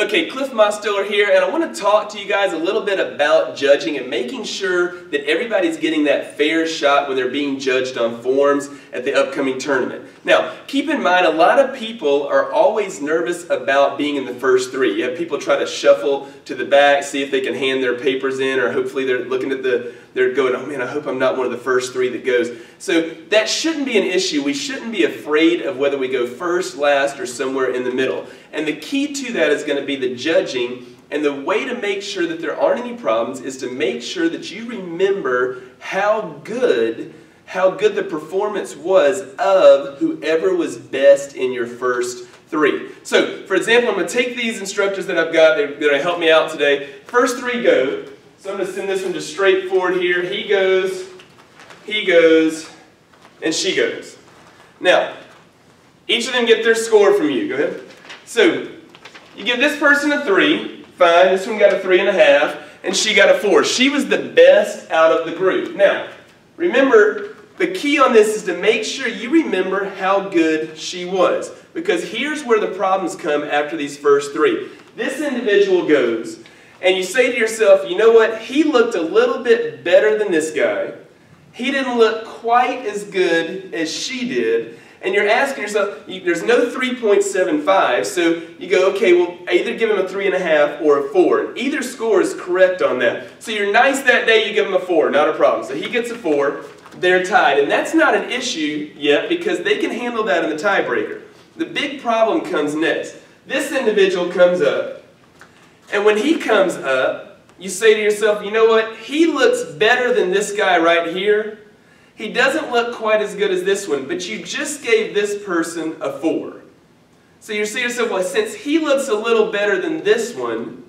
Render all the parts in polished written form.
Okay, Cliff Mostiller here, and I want to talk to you guys a little bit about judging and making sure that everybody's getting that fair shot when they're being judged on forms at the upcoming tournament. Now, keep in mind, a lot of people are always nervous about being in the first three. You have people try to shuffle to the back, see if they can hand their papers in, or hopefully they're looking at they're going, oh man, I hope I'm not one of the first three that goes. So that shouldn't be an issue. We shouldn't be afraid of whether we go first, last, or somewhere in the middle. And the key to that is going to be the judging, and the way to make sure that there aren't any problems is to make sure that you remember how good the performance was of whoever was best in your first three. So, for example, I'm going to take these instructors that I've got, they're going to help me out today. First three go. So I'm going to send this one just straight forward here. He goes, and she goes. Now, each of them get their score from you. Go ahead. So, you give this person a 3. Fine. This one got a 3.5, and she got a 4. She was the best out of the group. Now, remember, the key on this is to make sure you remember how good she was. Because here's where the problems come after these first three. This individual goes, and you say to yourself, you know what, he looked a little bit better than this guy. He didn't look quite as good as she did. And you're asking yourself, there's no 3.75, so you go, okay, well, either give him a 3.5 or a 4. Either score is correct on that. So you're nice that day, you give him a 4, not a problem. So he gets a 4, they're tied. And that's not an issue yet because they can handle that in the tiebreaker. The big problem comes next. This individual comes up, and when he comes up, you say to yourself, you know what, he looks better than this guy right here. He doesn't look quite as good as this one, but you just gave this person a 4. So you say to yourself, well, since he looks a little better than this one,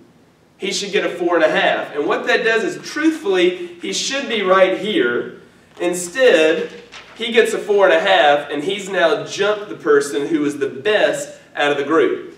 he should get a 4.5. And what that does is, truthfully, he should be right here. Instead, he gets a 4.5, and he's now jumped the person who was the best out of the group.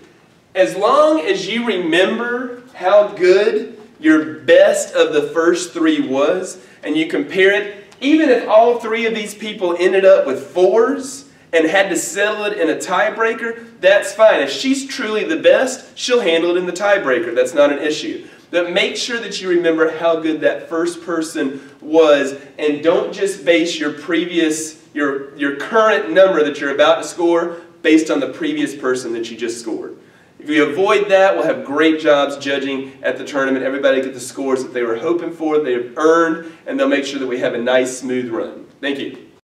As long as you remember how good your best of the first three was, and you compare it, even if all three of these people ended up with 4s and had to settle it in a tiebreaker, that's fine. If she's truly the best, she'll handle it in the tiebreaker. That's not an issue. But make sure that you remember how good that first person was, and don't just base your current number that you're about to score based on the previous person that you just scored. If you avoid that, we'll have great jobs judging at the tournament. Everybody get the scores that they were hoping for, they've earned, and they'll make sure that we have a nice, smooth run. Thank you.